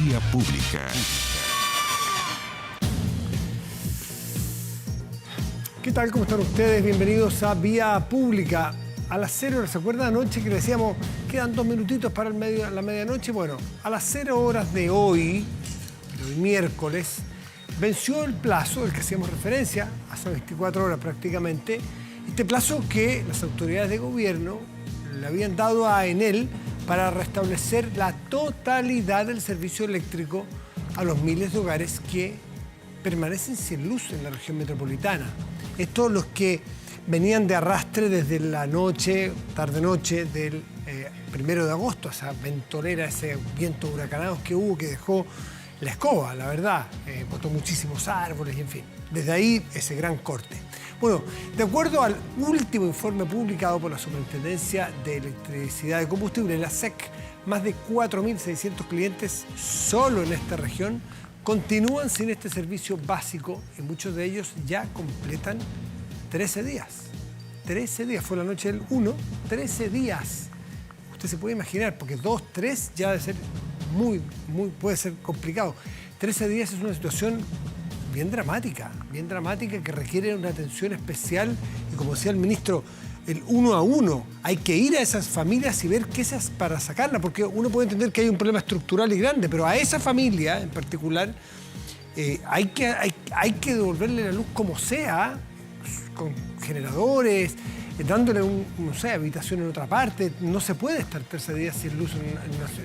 Vía Pública. ¿Qué tal? ¿Cómo están ustedes? Bienvenidos a Vía Pública. A las 0 horas, ¿se acuerdan anoche que le decíamos quedan 2 minutitos para la medianoche? Bueno, a las 0 horas de hoy miércoles, venció el plazo del que hacíamos referencia, hace 24 horas prácticamente, este plazo que las autoridades de gobierno le habían dado a Enel para restablecer la totalidad del servicio eléctrico a los miles de hogares que permanecen sin luz en la región metropolitana. Estos los que venían de arrastre desde la noche, tarde-noche del 1 de agosto, esa ventolera, ese viento huracanado que hubo, que dejó la escoba, la verdad, botó muchísimos árboles y en fin. Desde ahí ese gran corte. Bueno, de acuerdo al último informe publicado por la Superintendencia de Electricidad y Combustible, la SEC, más de 4.600 clientes solo en esta región continúan sin este servicio básico y muchos de ellos ya completan 13 días. 13 días, fue la noche del 1, 13 días. Usted se puede imaginar, porque 2, 3 ya debe ser puede ser complicado. 13 días es una situación bien dramática que requiere una atención especial y como decía el ministro, el 1 a 1. Hay que ir a esas familias y ver qué es para sacarla, porque uno puede entender que hay un problema estructural y grande, pero a esa familia en particular hay que devolverle la luz como sea, con generadores, dándole habitación en otra parte. No se puede estar 13 días sin luz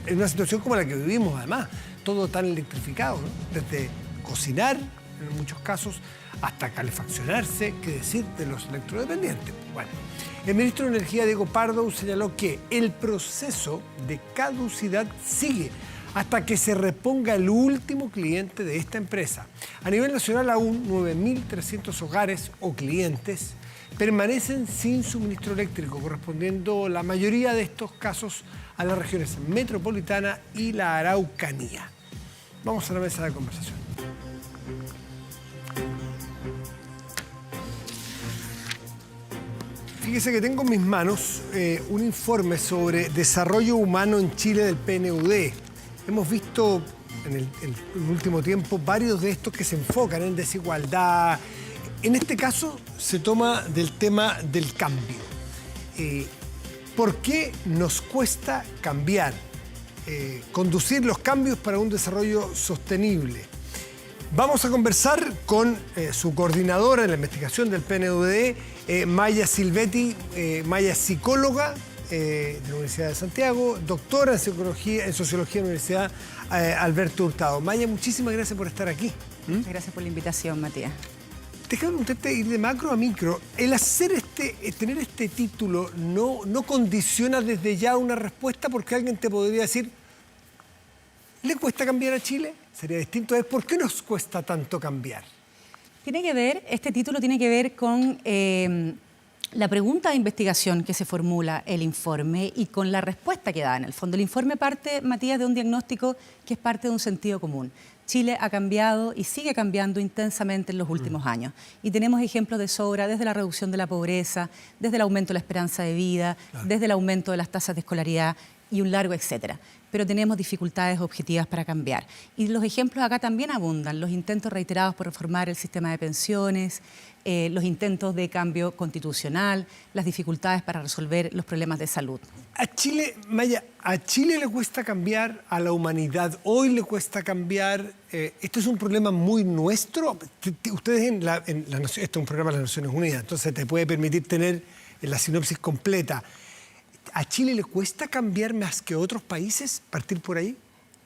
en una situación como la que vivimos, además, todo tan electrificado, ¿no? Desde cocinar, en muchos casos, hasta calefaccionarse, qué decir de los electrodependientes. Bueno, el ministro de Energía, Diego Pardo, señaló que el proceso de caducidad sigue hasta que se reponga el último cliente de esta empresa. A nivel nacional, aún 9.300 hogares o clientes permanecen sin suministro eléctrico, correspondiendo la mayoría de estos casos a las regiones metropolitana y la Araucanía. Vamos a la mesa de conversación. Fíjese que tengo en mis manos un informe sobre desarrollo humano en Chile del PNUD. Hemos visto en el último tiempo varios de estos que se enfocan en desigualdad. En este caso se toma del tema del cambio. ¿Por qué nos cuesta cambiar? Conducir los cambios para un desarrollo sostenible. Vamos a conversar con su coordinadora en la investigación del PNUD, Maya Silvetti. Maya es psicóloga de la Universidad de Santiago, doctora en Sociología de la Universidad Alberto Hurtado. Maya, muchísimas gracias por estar aquí. Gracias por la invitación, Matías. Déjame preguntarte, ir de macro a micro. El tener este título no condiciona desde ya una respuesta, porque alguien te podría decir, ¿le cuesta cambiar a Chile? Sería distinto. ¿Por qué nos cuesta tanto cambiar? Este título tiene que ver con la pregunta de investigación que se formula el informe y con la respuesta que da en el fondo. El informe parte, Matías, de un diagnóstico que es parte de un sentido común. Chile ha cambiado y sigue cambiando intensamente en los últimos años. Y tenemos ejemplos de sobra desde la reducción de la pobreza, desde el aumento de la esperanza de vida, desde el aumento de las tasas de escolaridad y un largo etcétera. Pero tenemos dificultades objetivas para cambiar. Y los ejemplos acá también abundan. Los intentos reiterados por reformar el sistema de pensiones, los intentos de cambio constitucional, las dificultades para resolver los problemas de salud. A Chile, Maya, ¿a Chile le cuesta cambiar? ¿A la humanidad hoy le cuesta cambiar? ¿Esto es un problema muy nuestro? Ustedes esto es un programa de las Naciones Unidas, entonces te puede permitir tener la sinopsis completa. ¿A Chile le cuesta cambiar más que a otros países? ¿Partir por ahí?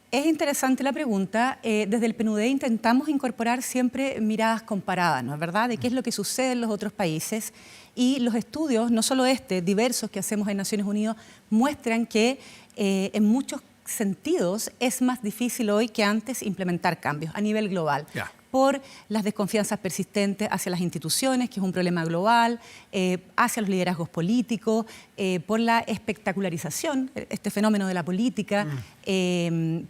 Es interesante la pregunta. Desde el PNUD intentamos incorporar siempre miradas comparadas, ¿no es verdad?, de qué es lo que sucede en los otros países. Y los estudios, no solo diversos que hacemos en Naciones Unidas, muestran que en muchos sentidos es más difícil hoy que antes implementar cambios a nivel global. Por las desconfianzas persistentes hacia las instituciones, que es un problema global, hacia los liderazgos políticos, por la espectacularización, este fenómeno de la política,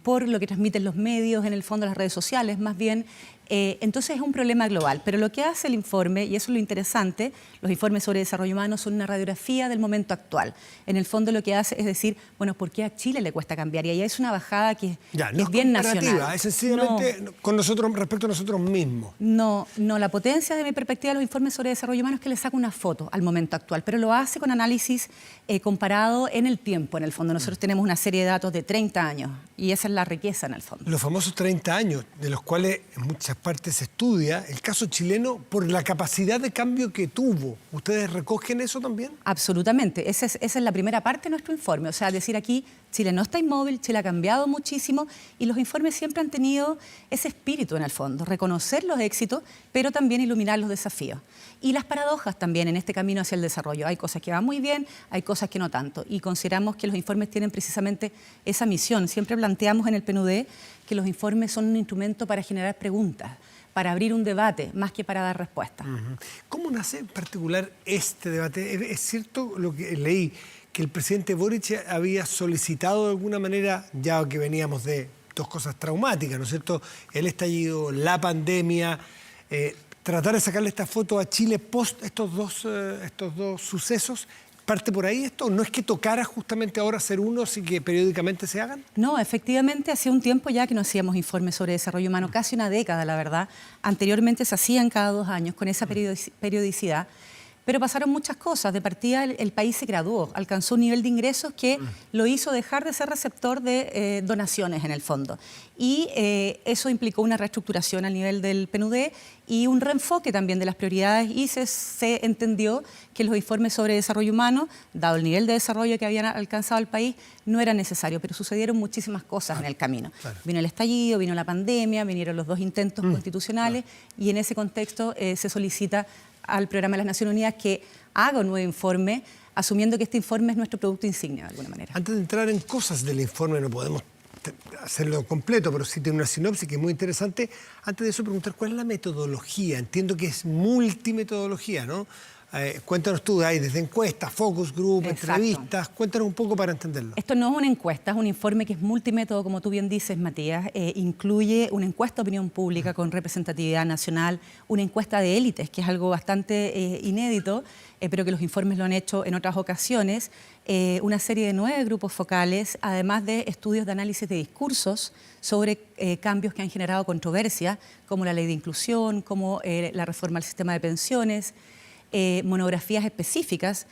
por lo que transmiten los medios, en el fondo las redes sociales, más bien, Entonces es un problema global. Pero lo que hace el informe, y eso es lo interesante, los informes sobre desarrollo humano son una radiografía del momento actual. En el fondo lo que hace es decir, bueno, ¿por qué a Chile le cuesta cambiar? Y ahí es una bajada que es bien nacional. Es sencillamente con nosotros, respecto a nosotros mismos. No, la potencia de mi perspectiva de los informes sobre desarrollo humano es que le saca una foto al momento actual, pero lo hace con análisis comparado en el tiempo. En el fondo nosotros tenemos una serie de datos de 30 años y esa es la riqueza en el fondo. Los famosos 30 años, de los cuales en muchas partes se estudia el caso chileno por la capacidad de cambio que tuvo. ¿Ustedes recogen eso también? Absolutamente. Esa es la primera parte de nuestro informe. O sea, decir aquí, Chile no está inmóvil, Chile ha cambiado muchísimo y los informes siempre han tenido ese espíritu en el fondo, reconocer los éxitos, pero también iluminar los desafíos. Y las paradojas también en este camino hacia el desarrollo. Hay cosas que van muy bien, hay cosas que no tanto. Y consideramos que los informes tienen precisamente esa misión. Siempre planteamos en el PNUD que los informes son un instrumento para generar preguntas, para abrir un debate, más que para dar respuestas. ¿Cómo nace en particular este debate? ¿Es cierto lo que leí, que el presidente Boric había solicitado de alguna manera, ya que veníamos de dos cosas traumáticas, ¿no es cierto? El estallido, la pandemia, tratar de sacarle esta foto a Chile post estos dos sucesos? ¿Parte por ahí esto? ¿No es que tocara justamente ahora hacer unos y que periódicamente se hagan? No, efectivamente, hacía un tiempo ya que no hacíamos informes sobre desarrollo humano, casi una década, la verdad. Anteriormente se hacían cada 2 años con esa periodicidad, pero pasaron muchas cosas. De partida, el país se graduó, alcanzó un nivel de ingresos que lo hizo dejar de ser receptor de donaciones en el fondo. Y eso implicó una reestructuración al nivel del PNUD y un reenfoque también de las prioridades y se entendió que los informes sobre desarrollo humano, dado el nivel de desarrollo que habían alcanzado el país, no era necesario, pero sucedieron muchísimas cosas en el camino. Claro. Vino el estallido, vino la pandemia, vinieron los 2 intentos constitucionales y en ese contexto se solicita al Programa de las Naciones Unidas que haga un nuevo informe, asumiendo que este informe es nuestro producto insignia de alguna manera. Antes de entrar en cosas del informe, no podemos hacerlo completo, pero sí tiene una sinopsis que es muy interesante. Antes de eso, preguntar cuál es la metodología. Entiendo que es multimetodología, ¿no? Cuéntanos tú, hay desde encuestas, focus group, entrevistas, cuéntanos un poco para entenderlo. Esto no es una encuesta, es un informe que es multimétodo, como tú bien dices, Matías. Incluye una encuesta de opinión pública con representatividad nacional, una encuesta de élites, que es algo bastante inédito, pero que los informes lo han hecho en otras ocasiones, una serie de 9 grupos focales, además de estudios de análisis de discursos sobre cambios que han generado controversia, como la ley de inclusión, como la reforma al sistema de pensiones, monografías específicas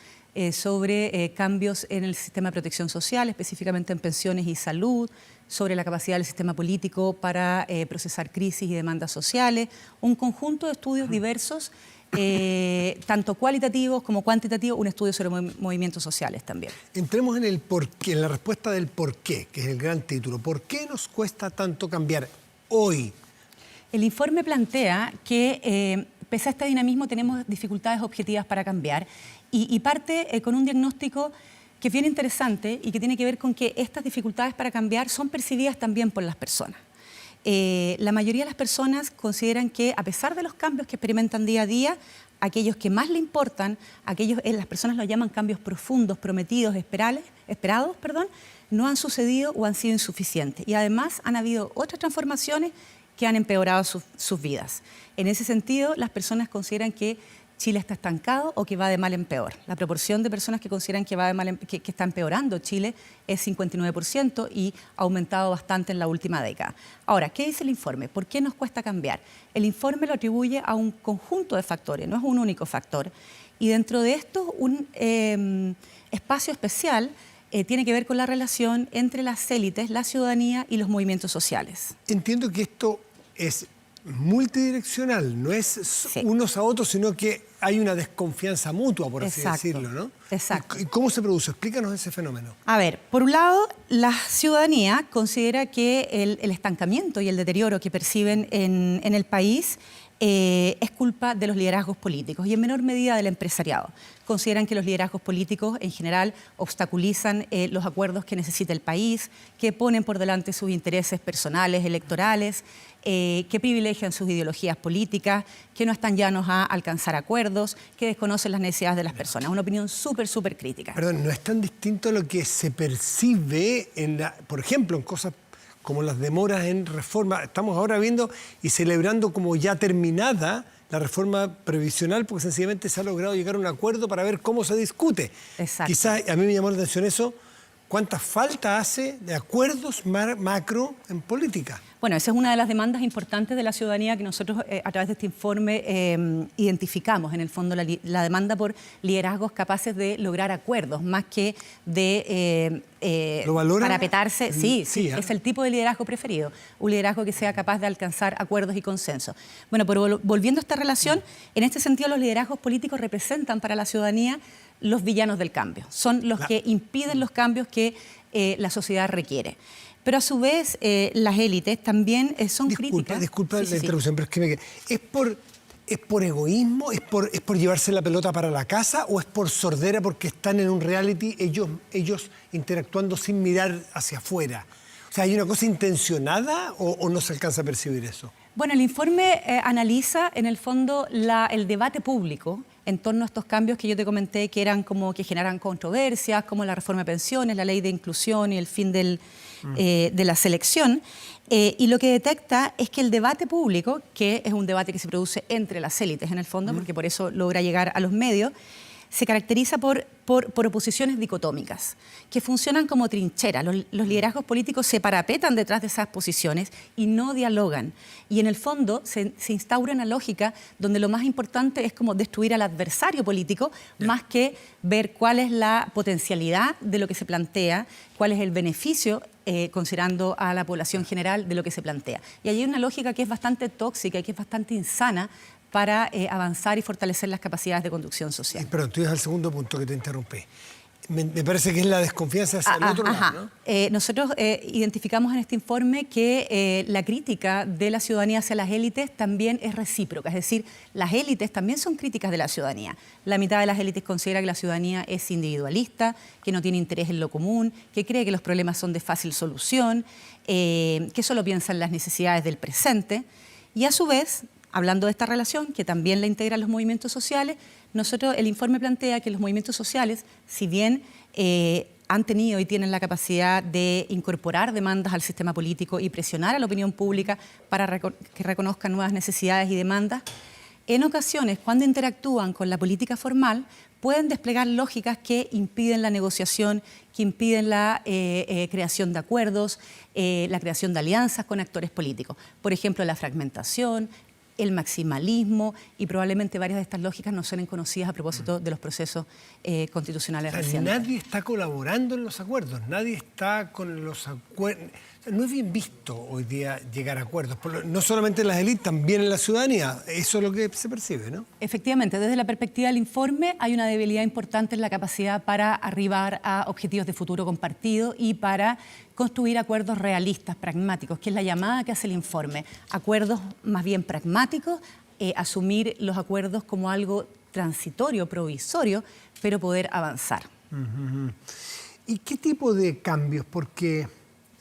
sobre cambios en el sistema de protección social, específicamente en pensiones y salud, sobre la capacidad del sistema político para procesar crisis y demandas sociales, un conjunto de estudios diversos, tanto cualitativos como cuantitativos, un estudio sobre movimientos sociales también. Entremos en el porqué, en la respuesta del porqué, que es el gran título. ¿Por qué nos cuesta tanto cambiar hoy? El informe plantea que pese a este dinamismo tenemos dificultades objetivas para cambiar y parte con un diagnóstico que es bien interesante y que tiene que ver con que estas dificultades para cambiar son percibidas también por las personas. La mayoría de las personas consideran que a pesar de los cambios que experimentan día a día, aquellos que más le importan, las personas lo llaman cambios profundos, prometidos, esperados, no han sucedido o han sido insuficientes. Y además han habido otras transformaciones que han empeorado sus vidas. En ese sentido, las personas consideran que Chile está estancado o que va de mal en peor. La proporción de personas que consideran que está empeorando Chile es 59% y ha aumentado bastante en la última década. Ahora, ¿qué dice el informe? ¿Por qué nos cuesta cambiar? El informe lo atribuye a un conjunto de factores, no es un único factor. Y dentro de esto, un espacio especial tiene que ver con la relación entre las élites, la ciudadanía y los movimientos sociales. Entiendo que esto es multidireccional, no es unos a otros, sino que hay una desconfianza mutua, por así decirlo, ¿no? Exacto. ¿Y cómo se produce? Explícanos ese fenómeno. A ver, por un lado, la ciudadanía considera que el estancamiento y el deterioro que perciben en el país es culpa de los liderazgos políticos y en menor medida del empresariado. Consideran que los liderazgos políticos en general obstaculizan los acuerdos que necesita el país, que ponen por delante sus intereses personales, electorales, que privilegian sus ideologías políticas, que no están llanos a alcanzar acuerdos, que desconocen las necesidades de las personas. Una opinión súper crítica. Perdón, no es tan distinto a lo que se percibe, por ejemplo, en cosas como las demoras en reforma. Estamos ahora viendo y celebrando como ya terminada la reforma previsional, porque sencillamente se ha logrado llegar a un acuerdo para ver cómo se discute. Exacto. Quizás a mí me llamó la atención eso, cuánta falta hace de acuerdos macro en política. Bueno, esa es una de las demandas importantes de la ciudadanía que nosotros a través de este informe identificamos, en el fondo, la demanda por liderazgos capaces de lograr acuerdos, más que de ¿Lo valora? parapetarse. Sí, ¿eh? es el tipo de liderazgo preferido, un liderazgo que sea capaz de alcanzar acuerdos y consensos. Bueno, pero volviendo a esta relación, en este sentido los liderazgos políticos representan para la ciudadanía los villanos del cambio, son los que impiden los cambios que la sociedad requiere. Pero a su vez, las élites también son críticas. Disculpa la interrupción, pero es que ¿es por egoísmo? ¿Es por llevarse la pelota para la casa? ¿O es por sordera porque están en un reality ellos interactuando sin mirar hacia afuera? O sea, ¿hay una cosa intencionada o no se alcanza a percibir eso? Bueno, el informe analiza, en el fondo, el debate público en torno a estos cambios que yo te comenté, que eran como que generan controversias, como la reforma de pensiones, la ley de inclusión y el fin de la selección. Y lo que detecta es que el debate público, que es un debate que se produce entre las élites en el fondo, porque por eso logra llegar a los medios, se caracteriza por oposiciones dicotómicas, que funcionan como trincheras. Los liderazgos políticos se parapetan detrás de esas posiciones y no dialogan. Y en el fondo se instaura una lógica donde lo más importante es como destruir al adversario político, más que ver cuál es la potencialidad de lo que se plantea, cuál es el beneficio, considerando a la población general, de lo que se plantea. Y allí hay una lógica que es bastante tóxica y que es bastante insana para avanzar y fortalecer las capacidades de conducción social. Perdón, tú ibas al segundo punto que te interrumpí. Me parece que es la desconfianza hacia el otro lado, ¿no? Nosotros identificamos en este informe que la crítica de la ciudadanía hacia las élites también es recíproca, es decir, las élites también son críticas de la ciudadanía. La mitad de las élites considera que la ciudadanía es individualista, que no tiene interés en lo común, que cree que los problemas son de fácil solución, que solo piensa en las necesidades del presente y a su vez, hablando de esta relación, que también la integran los movimientos sociales, el informe plantea que los movimientos sociales, si bien han tenido y tienen la capacidad de incorporar demandas al sistema político y presionar a la opinión pública para que reconozcan nuevas necesidades y demandas, en ocasiones, cuando interactúan con la política formal, pueden desplegar lógicas que impiden la negociación, que impiden la creación de acuerdos, la creación de alianzas con actores políticos. Por ejemplo, la fragmentación, el maximalismo y probablemente varias de estas lógicas no suenen conocidas a propósito de los procesos constitucionales recientes. Nadie está colaborando en los acuerdos, nadie está con los acuerdos. No es bien visto hoy día llegar a acuerdos, no solamente en las élites, también en la ciudadanía. Eso es lo que se percibe, ¿no? Efectivamente, desde la perspectiva del informe hay una debilidad importante en la capacidad para arribar a objetivos de futuro compartido y para construir acuerdos realistas, pragmáticos, que es la llamada que hace el informe. Acuerdos más bien pragmáticos, asumir los acuerdos como algo transitorio, provisorio, pero poder avanzar. ¿Y qué tipo de cambios? Porque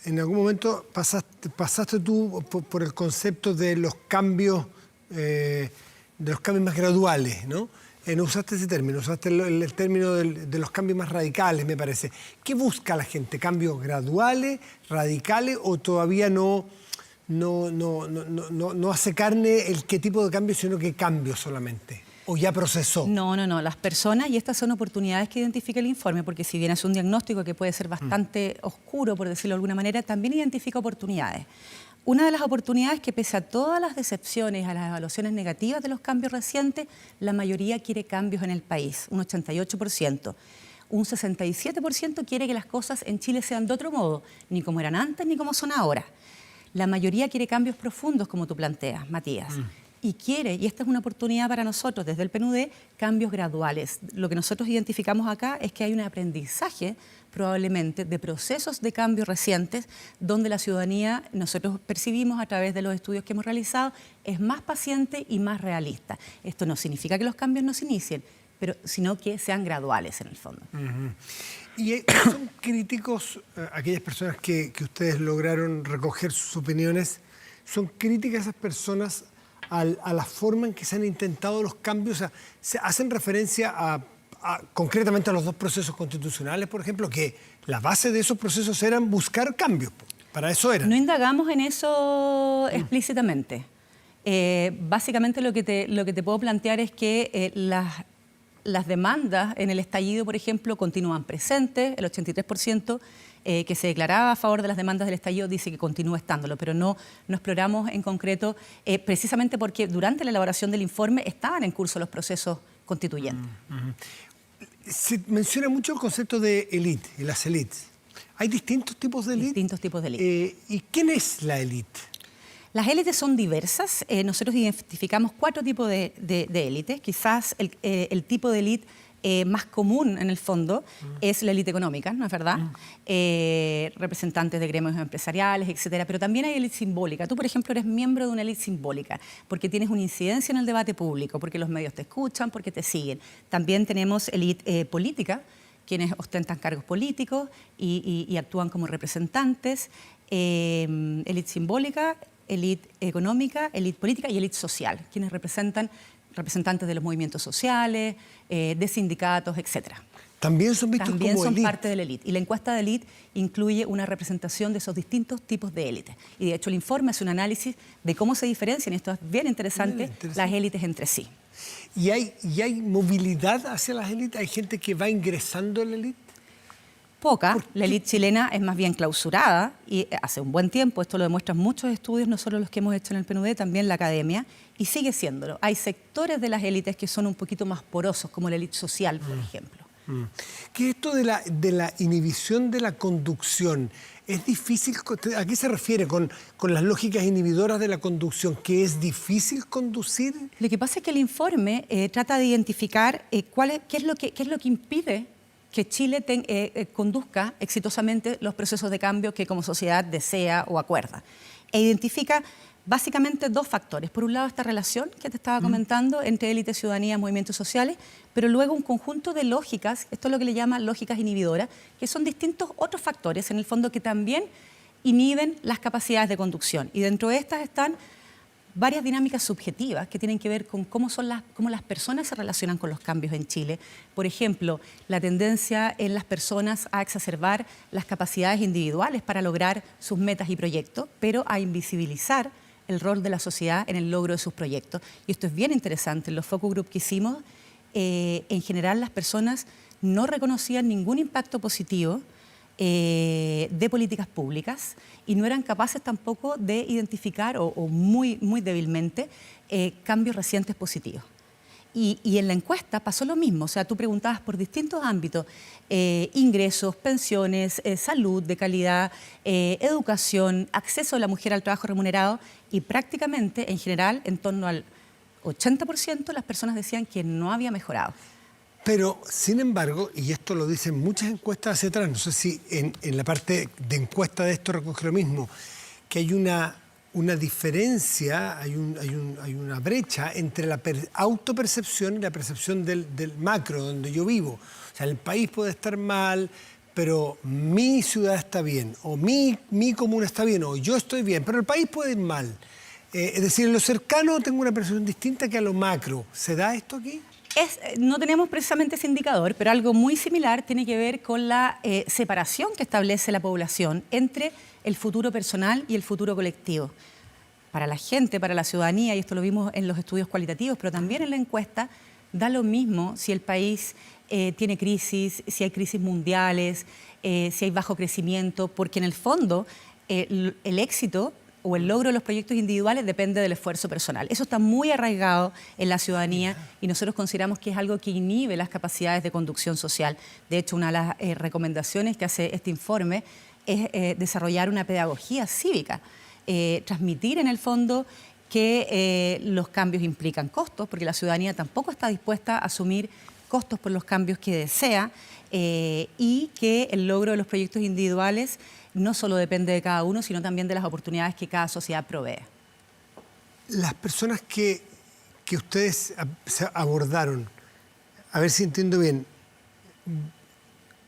en algún momento pasaste tú por el concepto de los cambios más graduales, ¿no? No usaste ese término, usaste el término de los cambios más radicales, me parece. ¿Qué busca la gente? ¿Cambios graduales, radicales o todavía no hace carne el qué tipo de cambio, sino que cambios solamente? ¿O ya procesó? No. Las personas, y estas son oportunidades que identifica el informe, porque si bien es un diagnóstico que puede ser bastante oscuro, por decirlo de alguna manera, también identifica oportunidades. Una de las oportunidades que, pese a todas las decepciones, a las evaluaciones negativas de los cambios recientes, la mayoría quiere cambios en el país, un 88%. Un 67% quiere que las cosas en Chile sean de otro modo, ni como eran antes ni como son ahora. La mayoría quiere cambios profundos, como tú planteas, Matías. Y quiere, y esta es una oportunidad para nosotros desde el PNUD, cambios graduales. Lo que nosotros identificamos acá es que hay un aprendizaje probablemente de procesos de cambio recientes donde la ciudadanía, nosotros percibimos a través de los estudios que hemos realizado, es más paciente y más realista. Esto no significa que los cambios no se inicien, sino que sean graduales en el fondo. ¿Y son críticos aquellas personas que ustedes lograron recoger sus opiniones? ¿Son críticas esas personas a la forma en que se han intentado los cambios? O sea, ¿se hacen referencia concretamente a los dos procesos constitucionales, por ejemplo, que la base de esos procesos eran buscar cambios? Para eso era. No indagamos en eso explícitamente. Básicamente lo que te puedo plantear es que las demandas en el estallido, por ejemplo, continúan presentes. El 83% que se declaraba a favor de las demandas del estallido dice que continúa estándolo, pero no exploramos en concreto, precisamente porque durante la elaboración del informe estaban en curso los procesos constituyentes. Se menciona mucho el concepto de élite y las élites. ¿Hay distintos tipos de élite? Distintos tipos de élite. ¿Y quién es la élite? Las élites son diversas. Nosotros identificamos 4 tipos de élites. Quizás el tipo de élite más común, en el fondo, es la élite económica, ¿no es verdad? Representantes de gremios empresariales, etcétera. Pero también hay élite simbólica. Tú, por ejemplo, eres miembro de una élite simbólica porque tienes una incidencia en el debate público, porque los medios te escuchan, porque te siguen. También tenemos élite política, quienes ostentan cargos políticos y actúan como representantes. Élite simbólica, élite económica, élite política y élite social, quienes representantes de los movimientos sociales, de sindicatos, etc. También son vistos También como son élite. parte de la élite. Y la encuesta de élite incluye una representación de esos distintos tipos de élites. Y de hecho el informe hace un análisis de cómo se diferencian, y esto es bien interesante, las élites entre sí. ¿Y hay movilidad hacia las élites? ¿Hay gente que va ingresando en la élite? Poca. La élite chilena es más bien clausurada y hace un buen tiempo, esto lo demuestran muchos estudios, no solo los que hemos hecho en el PNUD, también la academia, y sigue siéndolo. Hay sectores de las élites que son un poquito más porosos, como la élite social, por ejemplo. ¿Qué es esto de la inhibición de la conducción? ¿Es difícil? ¿A qué se refiere con las lógicas inhibidoras de la conducción? ¿Que es difícil conducir? Lo que pasa es que el informe trata de identificar qué es lo que impide que Chile conduzca exitosamente los procesos de cambio que como sociedad desea o acuerda. E identifica básicamente 2 factores. Por un lado, esta relación que te estaba comentando entre élite, ciudadanía, movimientos sociales, pero luego un conjunto de lógicas, esto es lo que le llaman lógicas inhibidoras, que son distintos otros factores, en el fondo, que también inhiben las capacidades de conducción. Y dentro de estas están varias dinámicas subjetivas que tienen que ver con cómo las personas se relacionan con los cambios en Chile. Por ejemplo, la tendencia en las personas a exacerbar las capacidades individuales para lograr sus metas y proyectos, pero a invisibilizar el rol de la sociedad en el logro de sus proyectos. Y esto es bien interesante. En los focus group que hicimos, en general las personas no reconocían ningún impacto positivo de políticas públicas y no eran capaces tampoco de identificar o muy débilmente cambios recientes positivos. Y en la encuesta pasó lo mismo, o sea, tú preguntabas por distintos ámbitos, ingresos, pensiones, salud de calidad, educación, acceso de la mujer al trabajo remunerado y prácticamente, en general, en torno al 80% las personas decían que no había mejorado. Pero, sin embargo, y esto lo dicen muchas encuestas hacia atrás, no sé si en la parte de encuesta de esto recoge lo mismo, que hay una diferencia, hay una brecha entre la autopercepción y la percepción del macro, donde yo vivo. O sea, el país puede estar mal, pero mi ciudad está bien, o mi comuna está bien, o yo estoy bien, pero el país puede ir mal. Es decir, en lo cercano tengo una percepción distinta que a lo macro. ¿Se da esto aquí? No tenemos precisamente ese indicador, pero algo muy similar tiene que ver con la separación que establece la población entre el futuro personal y el futuro colectivo. Para la gente, para la ciudadanía, y esto lo vimos en los estudios cualitativos, pero también en la encuesta, da lo mismo si el país tiene crisis, si hay crisis mundiales, si hay bajo crecimiento, porque en el fondo el éxito o el logro de los proyectos individuales depende del esfuerzo personal. Eso está muy arraigado en la ciudadanía y nosotros consideramos que es algo que inhibe las capacidades de conducción social. De hecho, una de las recomendaciones que hace este informe es desarrollar una pedagogía cívica, transmitir en el fondo que los cambios implican costos, porque la ciudadanía tampoco está dispuesta a asumir costos por los cambios que desea y que el logro de los proyectos individuales no solo depende de cada uno, sino también de las oportunidades que cada sociedad provee. Las personas que ustedes abordaron, a ver si entiendo bien,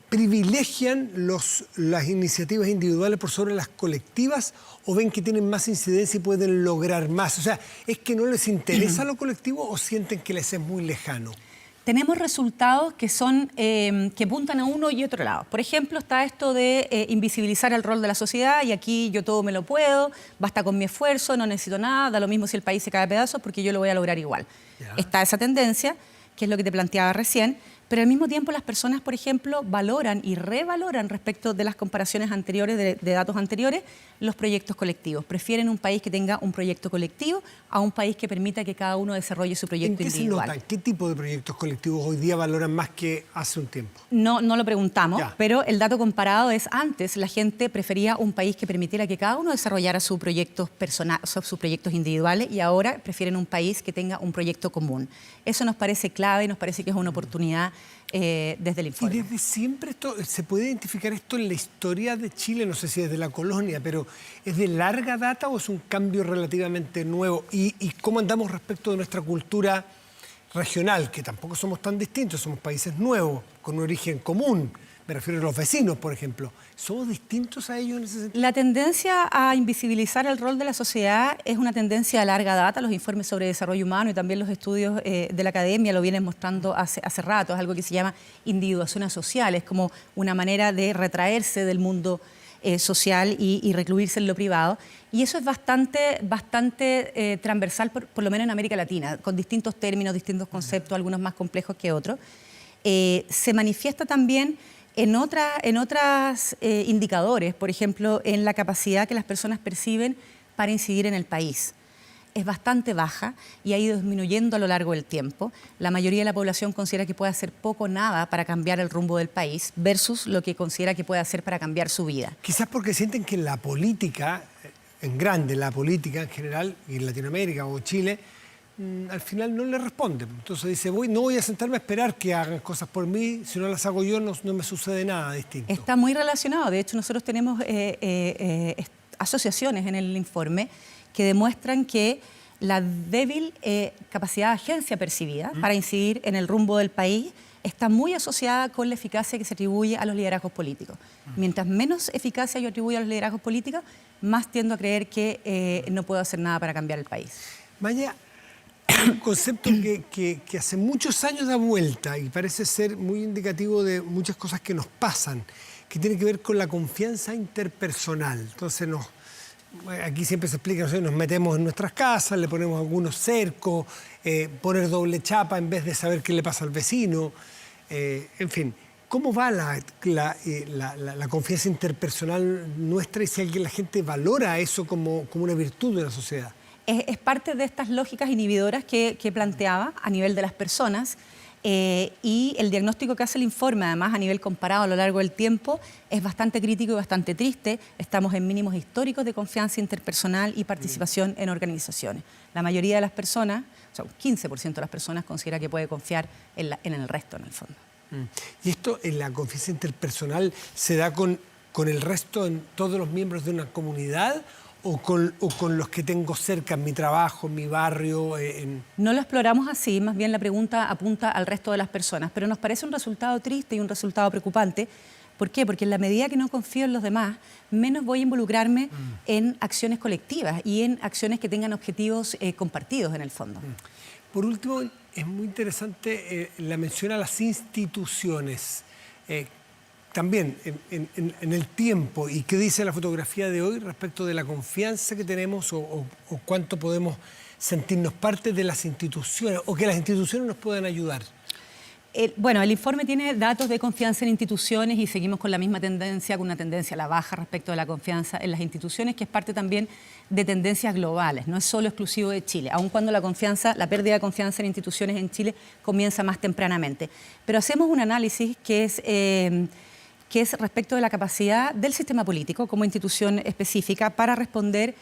¿privilegian las iniciativas individuales por sobre las colectivas o ven que tienen más incidencia y pueden lograr más? O sea, ¿es que no les interesa lo colectivo o sienten que les es muy lejano? Tenemos resultados que son que apuntan a uno y otro lado. Por ejemplo, está esto de invisibilizar el rol de la sociedad y aquí yo todo me lo puedo, basta con mi esfuerzo, no necesito nada, da lo mismo si el país se cae a pedazos porque yo lo voy a lograr igual. Ya. Está esa tendencia, que es lo que te planteaba recién, pero al mismo tiempo las personas, por ejemplo, valoran y revaloran respecto de las comparaciones anteriores, de datos anteriores, los proyectos colectivos. Prefieren un país que tenga un proyecto colectivo a un país que permita que cada uno desarrolle su proyecto individual. ¿En qué se nota? ¿Qué tipo de proyectos colectivos hoy día valoran más que hace un tiempo? No lo preguntamos, Ya. pero el dato comparado es antes la gente prefería un país que permitiera que cada uno desarrollara sus proyectos sus proyectos individuales y ahora prefieren un país que tenga un proyecto común. Eso nos parece clave y nos parece que es una oportunidad desde el informe. ¿Y desde siempre se puede identificar esto en la historia de Chile? No sé si desde la colonia, pero ¿es de larga data o es un cambio relativamente nuevo? ¿Y cómo andamos respecto de nuestra cultura regional? Que tampoco somos tan distintos, somos países nuevos, con un origen común. Me refiero a los vecinos, por ejemplo. ¿Somos distintos a ellos en ese sentido? La tendencia a invisibilizar el rol de la sociedad es una tendencia a larga data. Los informes sobre desarrollo humano y también los estudios de la academia lo vienen mostrando hace rato. Es algo que se llama individuación social. Es como una manera de retraerse del mundo social y recluirse en lo privado. Y eso es bastante transversal, por lo menos en América Latina, con distintos términos, distintos conceptos, algunos más complejos que otros. Se manifiesta también en otros indicadores, por ejemplo, en la capacidad que las personas perciben para incidir en el país. Es bastante baja y ha ido disminuyendo a lo largo del tiempo. La mayoría de la población considera que puede hacer poco o nada para cambiar el rumbo del país versus lo que considera que puede hacer para cambiar su vida. Quizás porque sienten que la política, en grande, la política en general, y en Latinoamérica o Chile, al final no le responde. Entonces dice, no voy a sentarme a esperar que hagan cosas por mí, si no las hago yo no me sucede nada distinto. Está muy relacionado. De hecho, nosotros tenemos asociaciones en el informe que demuestran que la débil capacidad de agencia percibida para incidir en el rumbo del país está muy asociada con la eficacia que se atribuye a los liderazgos políticos. Mientras menos eficacia yo atribuyo a los liderazgos políticos, más tiendo a creer que no puedo hacer nada para cambiar el país. Maya, un concepto que hace muchos años da vuelta y parece ser muy indicativo de muchas cosas que nos pasan, que tiene que ver con la confianza interpersonal. Entonces, aquí siempre se explica, no sé, nos metemos en nuestras casas, le ponemos algunos cercos, poner doble chapa en vez de saber qué le pasa al vecino, en fin. ¿Cómo va la confianza interpersonal nuestra y si la gente valora eso como una virtud de la sociedad? Es parte de estas lógicas inhibidoras que planteaba a nivel de las personas y el diagnóstico que hace el informe, además a nivel comparado a lo largo del tiempo, es bastante crítico y bastante triste. Estamos en mínimos históricos de confianza interpersonal y participación en organizaciones. La mayoría de las personas, o sea, un 15% de las personas considera que puede confiar en el resto, en el fondo. ¿Y esto en la confianza interpersonal se da con el resto, en todos los miembros de una comunidad? ¿O con los que tengo cerca en mi trabajo, en mi barrio? No lo exploramos así, más bien la pregunta apunta al resto de las personas, pero nos parece un resultado triste y un resultado preocupante. ¿Por qué? Porque en la medida que no confío en los demás, menos voy a involucrarme en acciones colectivas y en acciones que tengan objetivos compartidos en el fondo. Por último, es muy interesante la mención a las instituciones. También en el tiempo, y qué dice la fotografía de hoy respecto de la confianza que tenemos o cuánto podemos sentirnos parte de las instituciones o que las instituciones nos puedan ayudar. Bueno, el informe tiene datos de confianza en instituciones y seguimos con la misma tendencia, con una tendencia a la baja respecto de la confianza en las instituciones, que es parte también de tendencias globales, no es solo exclusivo de Chile, aun cuando la pérdida de confianza en instituciones en Chile comienza más tempranamente. Pero hacemos un análisis que es respecto de la capacidad del sistema político como institución específica para responder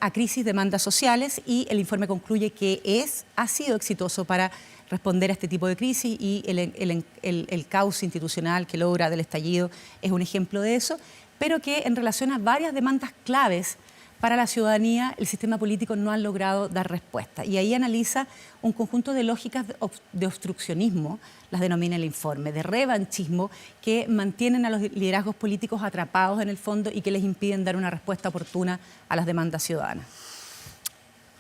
a crisis, demandas sociales, y el informe concluye que ha sido exitoso para responder a este tipo de crisis y el caos institucional que logra del estallido es un ejemplo de eso, pero que en relación a varias demandas claves para la ciudadanía, el sistema político no ha logrado dar respuesta. Y ahí analiza un conjunto de lógicas de obstruccionismo, las denomina el informe, de revanchismo, que mantienen a los liderazgos políticos atrapados en el fondo y que les impiden dar una respuesta oportuna a las demandas ciudadanas.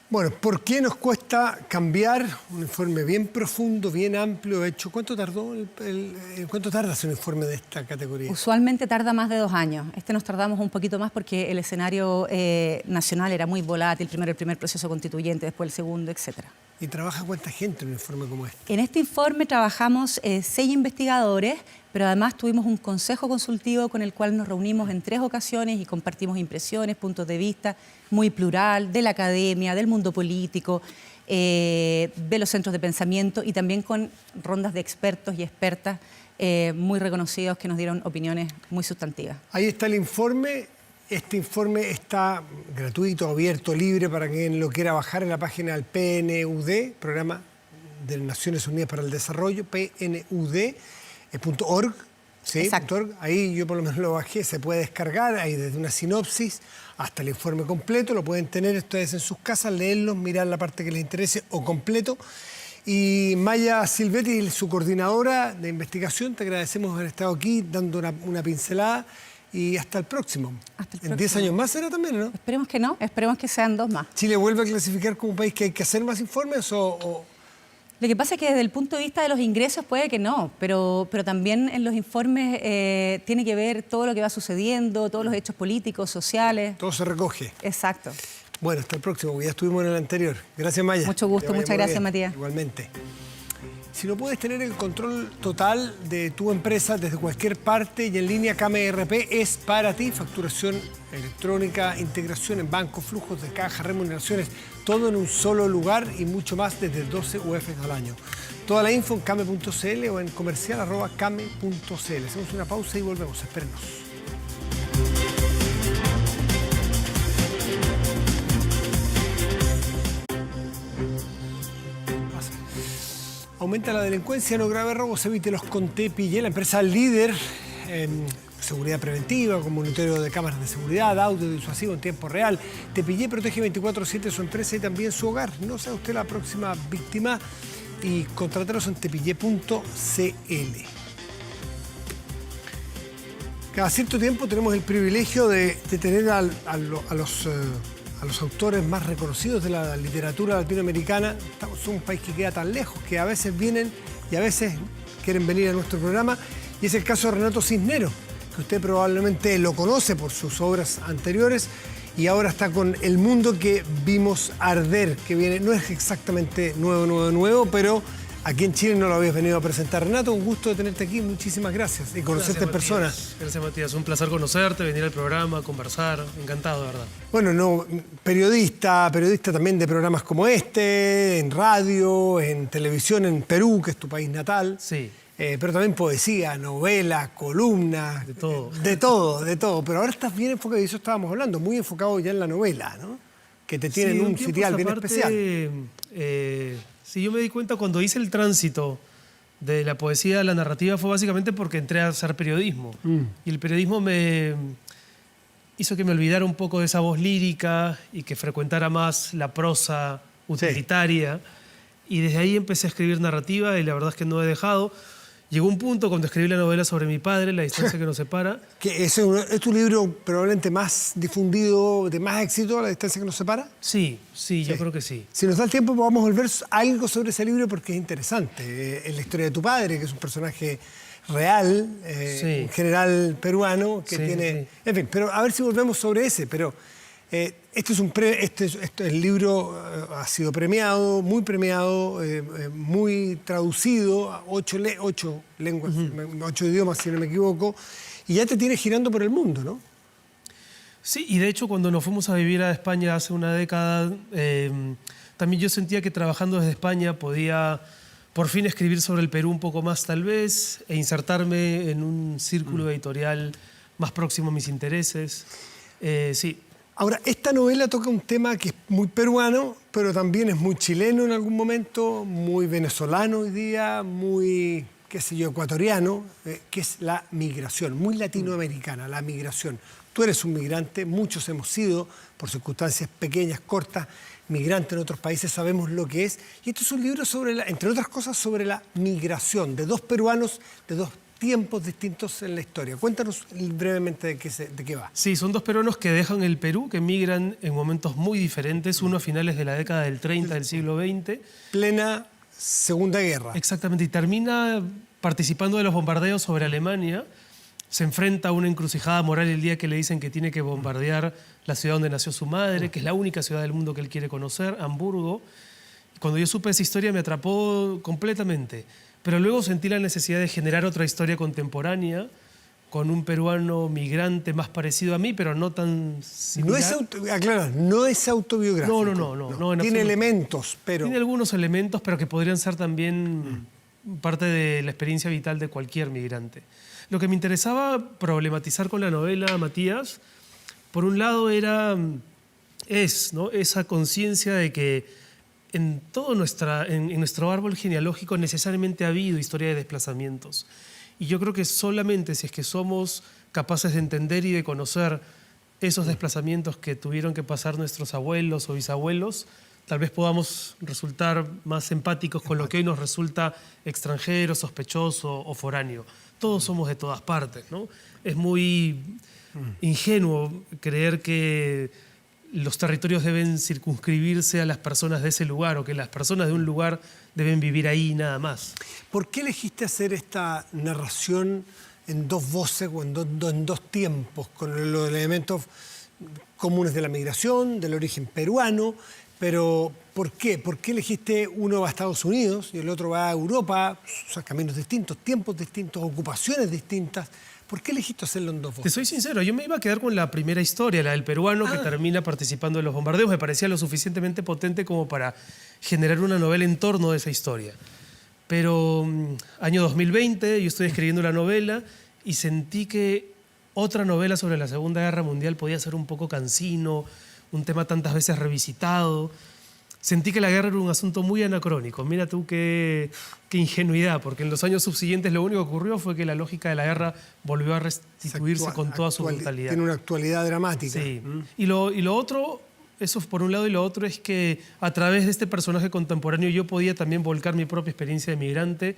Bueno, ¿por qué nos cuesta cambiar un informe bien profundo, bien amplio, hecho? ¿Cuánto tardó cuánto tarda hacer un informe de esta categoría? Usualmente tarda más de 2 años. Nos tardamos un poquito más porque el escenario nacional era muy volátil. Primero el primer proceso constituyente, después el segundo, etcétera. ¿Y trabaja cuánta gente en un informe como este? En este informe trabajamos 6 investigadores, pero además tuvimos un consejo consultivo con el cual nos reunimos en 3 ocasiones y compartimos impresiones, puntos de vista muy plural, de la academia, del mundo político, de los centros de pensamiento y también con rondas de expertos y expertas muy reconocidos que nos dieron opiniones muy sustantivas. Ahí está el informe. Este informe está gratuito, abierto, libre para quien lo quiera bajar en la página del PNUD, Programa de Naciones Unidas para el Desarrollo, pnud.org. ¿Sí? .org. Ahí yo por lo menos lo bajé, se puede descargar, ahí desde una sinopsis hasta el informe completo, lo pueden tener ustedes en sus casas, leerlo, mirar la parte que les interese o completo. Y Maya Silvetti, su coordinadora de investigación, te agradecemos haber estado aquí dando una pincelada. Y hasta el próximo. ¿En 10 años más será también, no? Esperemos que no, esperemos que sean 2 más. ¿Chile vuelve a clasificar como un país que hay que hacer más informes o...? Lo que pasa es que desde el punto de vista de los ingresos puede que no, pero también en los informes tiene que ver todo lo que va sucediendo, todos los hechos políticos, sociales. Todo se recoge. Exacto. Bueno, hasta el próximo, ya estuvimos en el anterior. Gracias, Maya. Mucho gusto, muchas gracias, Matías. Igualmente. Si no puedes tener el control total de tu empresa desde cualquier parte y en línea, Kame ERP es para ti. Facturación electrónica, integración en bancos, flujos de caja, remuneraciones, todo en un solo lugar y mucho más desde 12 UF al año. Toda la info en kame.cl o en comercial@kame.cl. Hacemos una pausa y volvemos. Espérenos. Aumenta la delincuencia, no grave robos, evítelos con Tepillé, la empresa líder en seguridad preventiva, con monitoreo de cámaras de seguridad, audio disuasivo en tiempo real. Tepillé protege 24/7 su empresa y también su hogar. No sea usted la próxima víctima y contrátelos en tepillé.cl. Cada cierto tiempo tenemos el privilegio de tener a los autores más reconocidos de la literatura latinoamericana. Somos un país que queda tan lejos que a veces vienen y a veces quieren venir a nuestro programa. Y es el caso de Renato Cisneros, que usted probablemente lo conoce por sus obras anteriores y ahora está con El mundo que vimos arder, que viene, no es exactamente nuevo, pero aquí en Chile no lo habías venido a presentar. Renato, un gusto de tenerte aquí, muchísimas gracias y conocerte en persona. Gracias, Matías, un placer conocerte, venir al programa, conversar, encantado, de verdad. Bueno, no, periodista también de programas como este, en radio, en televisión en Perú, que es tu país natal. Sí. Pero también poesía, novela, columna. De todo. De todo. Pero ahora estás bien enfocado, y de eso estábamos hablando, muy enfocado ya en la novela, ¿no? Que te tienen un sitial bien especial. Sí, yo me di cuenta cuando hice el tránsito de la poesía a la narrativa fue básicamente porque entré a hacer periodismo. Y el periodismo me hizo que me olvidara un poco de esa voz lírica y que frecuentara más la prosa utilitaria. Sí. Y desde ahí empecé a escribir narrativa y la verdad es que no he dejado. Llegó un punto cuando escribí la novela sobre mi padre, La distancia que nos separa. ¿Que es tu libro probablemente más difundido, de más éxito, La distancia que nos separa? Sí, yo creo que sí. Si nos da el tiempo, vamos a volver a algo sobre ese libro porque es interesante. Es la historia de tu padre, que es un personaje real, un general peruano, que tiene... Sí. En fin, pero a ver si volvemos sobre ese. Pero el libro ha sido premiado, muy traducido a 8 lenguas, 8 idiomas, si no me equivoco, y ya te tiene girando por el mundo, ¿no? Sí, y de hecho cuando nos fuimos a vivir a España hace una década, también yo sentía que trabajando desde España podía por fin escribir sobre el Perú un poco más tal vez, e insertarme en un círculo editorial más próximo a mis intereses. Sí. Ahora, esta novela toca un tema que es muy peruano, pero también es muy chileno en algún momento, muy venezolano hoy día, muy, ecuatoriano, que es la migración, muy latinoamericana, la migración. Tú eres un migrante, muchos hemos sido, por circunstancias pequeñas, cortas, migrantes en otros países, sabemos lo que es. Y esto es un libro sobre, entre otras cosas, sobre la migración de dos peruanos, de dos tiempos distintos en la historia. Cuéntanos brevemente de qué va. Sí, son dos peruanos que dejan el Perú, que emigran en momentos muy diferentes, uno a finales de la década del 30 del siglo XX. Plena Segunda Guerra. Exactamente, y termina participando de los bombardeos sobre Alemania. Se enfrenta a una encrucijada moral el día que le dicen que tiene que bombardear la ciudad donde nació su madre, que es la única ciudad del mundo que él quiere conocer, Hamburgo. Cuando yo supe esa historia me atrapó completamente, pero luego sentí la necesidad de generar otra historia contemporánea con un peruano migrante más parecido a mí, pero no tan similar. No es autobiográfico. No, en tiene absoluto. elementos, pero... Tiene algunos elementos, pero que podrían ser también parte de la experiencia vital de cualquier migrante. Lo que me interesaba problematizar con la novela, Matías, por un lado es esa conciencia de que en nuestro árbol genealógico necesariamente ha habido historia de desplazamientos. Y yo creo que solamente si es que somos capaces de entender y de conocer esos desplazamientos que tuvieron que pasar nuestros abuelos o bisabuelos, tal vez podamos resultar más empáticos con lo que hoy nos resulta extranjero, sospechoso o foráneo. Todos somos de todas partes, ¿no? Es muy ingenuo creer que los territorios deben circunscribirse a las personas de ese lugar o que las personas de un lugar deben vivir ahí nada más. ¿Por qué elegiste hacer esta narración en dos voces o en dos tiempos, con los elementos comunes de la migración, del origen peruano? Pero ¿por qué? ¿Por qué elegiste uno va a Estados Unidos y el otro va a Europa? Son caminos distintos, tiempos distintos, ocupaciones distintas. ¿Por qué elegiste hacerlo en dos voces? Te soy sincero, yo me iba a quedar con la primera historia, la del peruano que termina participando en los bombardeos. Me parecía lo suficientemente potente como para generar una novela en torno a esa historia. Pero año 2020, yo estoy escribiendo la novela y sentí que otra novela sobre la Segunda Guerra Mundial podía ser un poco cansino, un tema tantas veces revisitado. Sentí que la guerra era un asunto muy anacrónico. Mira tú qué ingenuidad, porque en los años subsiguientes lo único que ocurrió fue que la lógica de la guerra volvió a restituirse con toda su brutalidad. Tiene una actualidad dramática. Sí. Y lo otro, eso por un lado, y lo otro es que a través de este personaje contemporáneo yo podía también volcar mi propia experiencia de migrante,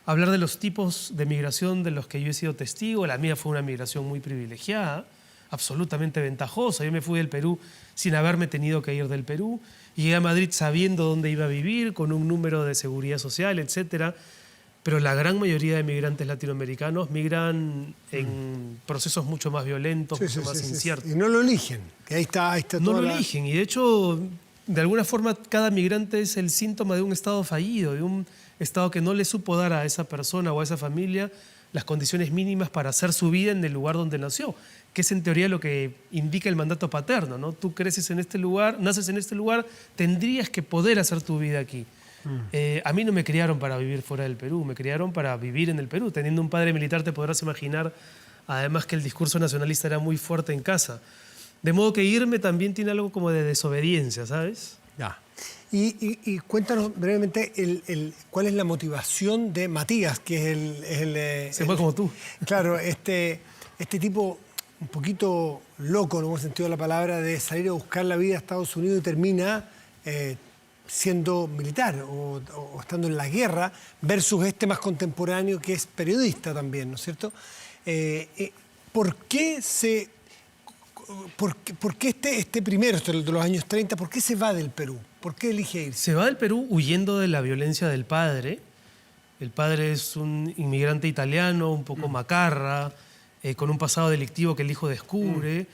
hablar de los tipos de migración de los que yo he sido testigo. La mía fue una migración muy privilegiada, absolutamente ventajosa. Yo me fui del Perú sin haberme tenido que ir del Perú. Llegué a Madrid sabiendo dónde iba a vivir, con un número de seguridad social, etc. Pero la gran mayoría de migrantes latinoamericanos migran en procesos mucho más violentos, mucho más inciertos. Y no lo eligen, que ahí está No lo eligen, y de hecho, de alguna forma, cada migrante es el síntoma de un estado fallido, de un estado que no le supo dar a esa persona o a esa familia las condiciones mínimas para hacer su vida en el lugar donde nació, que es en teoría lo que indica el mandato paterno, ¿no? Tú creces en este lugar, naces en este lugar, tendrías que poder hacer tu vida aquí. A mí no me criaron para vivir fuera del Perú, me criaron para vivir en el Perú. Teniendo un padre militar te podrás imaginar, además, que el discurso nacionalista era muy fuerte en casa. De modo que irme también tiene algo como de desobediencia, ¿sabes? Ya. Y cuéntanos brevemente cuál es la motivación de Matías, que es Se fue como tú. Claro, este tipo un poquito loco, en el buen sentido de la palabra, de salir a buscar la vida a Estados Unidos y termina siendo militar o estando en la guerra, versus este más contemporáneo que es periodista también, ¿no es cierto? ¿Por qué este primero, de los años 30, por qué se va del Perú? ¿Por qué elige irse? Se va del Perú huyendo de la violencia del padre. El padre es un inmigrante italiano, un poco macarra, con un pasado delictivo que el hijo descubre.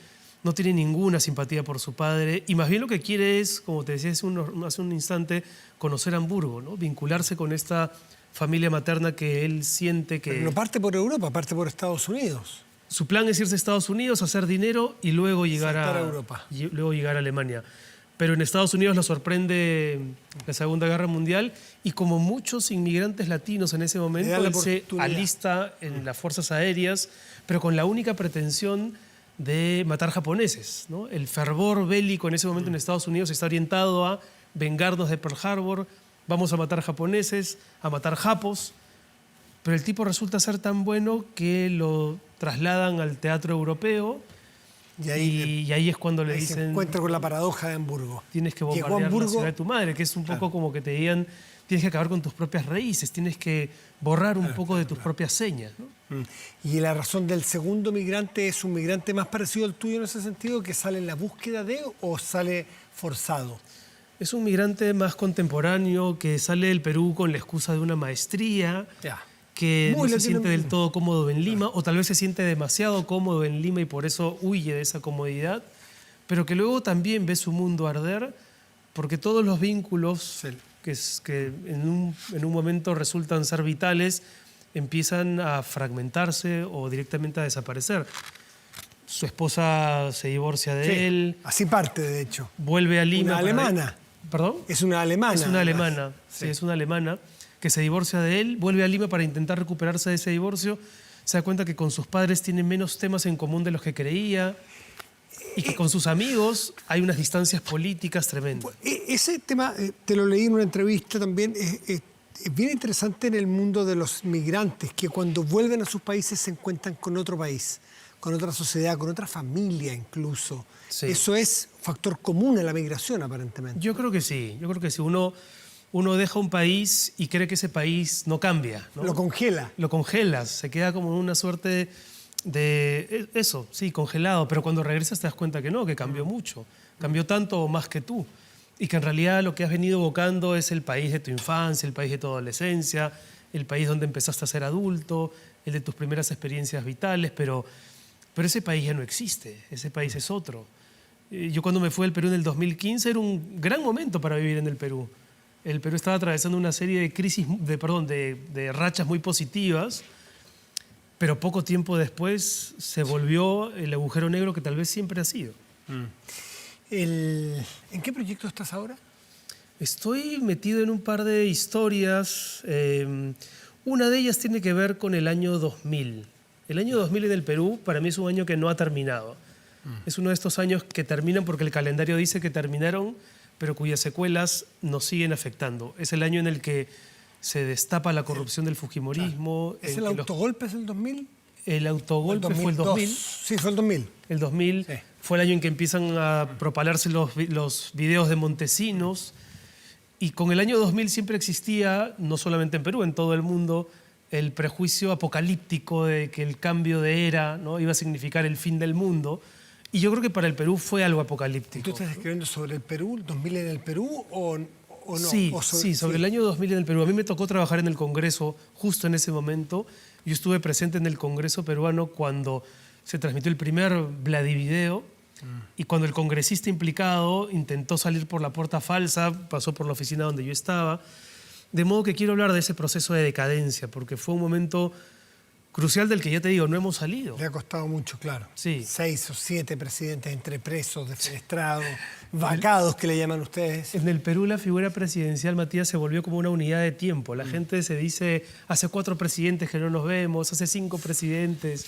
No tiene ninguna simpatía por su padre. Y más bien lo que quiere es, como te decía hace un instante, conocer Hamburgo, ¿no? Vincularse con esta familia materna que él siente que... Pero no parte por Europa, parte por Estados Unidos. Su plan es irse a Estados Unidos, hacer dinero y luego llegar a Europa. Luego llegar a Alemania. Pero en Estados Unidos lo sorprende la Segunda Guerra Mundial y como muchos inmigrantes latinos en ese momento, él se alista en las fuerzas aéreas, pero con la única pretensión de matar japoneses, ¿no? El fervor bélico en ese momento en Estados Unidos está orientado a vengarnos de Pearl Harbor, vamos a matar japoneses, a matar japos, pero el tipo resulta ser tan bueno que lo trasladan al teatro europeo. Y ahí es cuando le dicen... Se encuentra con la paradoja de Hamburgo. Tienes que bombardear la ciudad de tu madre, que es un poco como que te digan, tienes que acabar con tus propias raíces, tienes que borrar un poco de tus propias señas, ¿no? Y la razón del segundo migrante es un migrante más parecido al tuyo en ese sentido, que sale en la búsqueda de o sale forzado. Es un migrante más contemporáneo que sale del Perú con la excusa de una maestría, Ya. que Muy no se siente latino- del todo cómodo en Lima, o tal vez se siente demasiado cómodo en Lima y por eso huye de esa comodidad, pero que luego también ve su mundo arder, porque todos los vínculos Sí. que en un momento resultan ser vitales empiezan a fragmentarse o directamente a desaparecer. Su esposa se divorcia de Sí, él, así parte, de hecho. vuelve a Lima. Una alemana. ¿Perdón? Es una alemana. Es una además. alemana, sí, es una alemana que se divorcia de él, vuelve a Lima para intentar recuperarse de ese divorcio, se da cuenta que con sus padres tiene menos temas en común de los que creía y que con sus amigos hay unas distancias políticas tremendas. Ese tema, te lo leí en una entrevista también, es bien interesante en el mundo de los migrantes, que cuando vuelven a sus países se encuentran con otro país, con otra sociedad, con otra familia incluso. Sí. Eso es factor común en la migración, aparentemente. Yo creo que sí, yo creo que sí. Uno deja un país y cree que ese país no cambia, ¿no? Lo congela. Lo congelas, se queda como una suerte de eso, sí, congelado, pero cuando regresas te das cuenta que no, que cambió mucho, cambió tanto o más que tú, y que en realidad lo que has venido evocando es el país de tu infancia, el país de tu adolescencia, el país donde empezaste a ser adulto, el de tus primeras experiencias vitales, pero ese país ya no existe, ese país es otro. Yo cuando me fui al Perú en el 2015 era un gran momento para vivir en el Perú. El Perú estaba atravesando una serie de crisis, de rachas muy positivas, pero poco tiempo después se volvió el agujero negro que tal vez siempre ha sido. ¿En qué proyecto estás ahora? Estoy metido en un par de historias. Una de ellas tiene que ver con el año 2000. El año 2000 en el Perú para mí es un año que no ha terminado. Es uno de estos años que terminan porque el calendario dice que terminaron, pero cuyas secuelas nos siguen afectando. Es el año en el que se destapa la corrupción del fujimorismo. ¿Es en el que autogolpe, es el 2000? El autogolpe fue el 2002. 2000. Sí, fue el 2000. El 2000 Sí. fue el año en que empiezan a propalarse los videos de Montesinos. Y con el año 2000 siempre existía, no solamente en Perú, en todo el mundo, el prejuicio apocalíptico de que el cambio de era, ¿no?, iba a significar el fin del mundo. Y yo creo que para el Perú fue algo apocalíptico. ¿Tú estás escribiendo sobre el Perú, el 2000 en el Perú o no? Sí, ¿O sobre el año 2000 en el Perú. A mí me tocó trabajar en el Congreso justo en ese momento. Yo estuve presente en el Congreso peruano cuando se transmitió el primer Vladivideo y cuando el congresista implicado intentó salir por la puerta falsa, pasó por la oficina donde yo estaba. De modo que quiero hablar de ese proceso de decadencia, porque fue un momento crucial del que ya te digo, no hemos salido. Le ha costado mucho, claro. Sí. 6 o 7 presidentes entre presos, defenestrados, vacados que le llaman ustedes. En el Perú la figura presidencial, Matías, se volvió como una unidad de tiempo. La gente se dice, hace 4 presidentes que no nos vemos, hace 5 presidentes.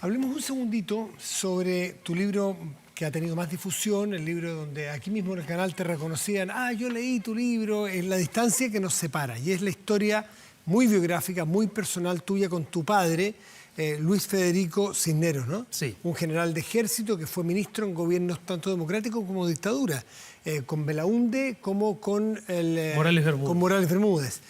Hablemos un segundito sobre tu libro que ha tenido más difusión, el libro donde aquí mismo en el canal te reconocían, yo leí tu libro, en la distancia que nos separa. Y es la historia muy biográfica, muy personal tuya con tu padre, Luis Federico Cisneros, ¿no? Sí. Un general de ejército que fue ministro en gobiernos tanto democráticos como dictadura, con Belaúnde como con Morales Bermúdez. Con Morales Bermúdez.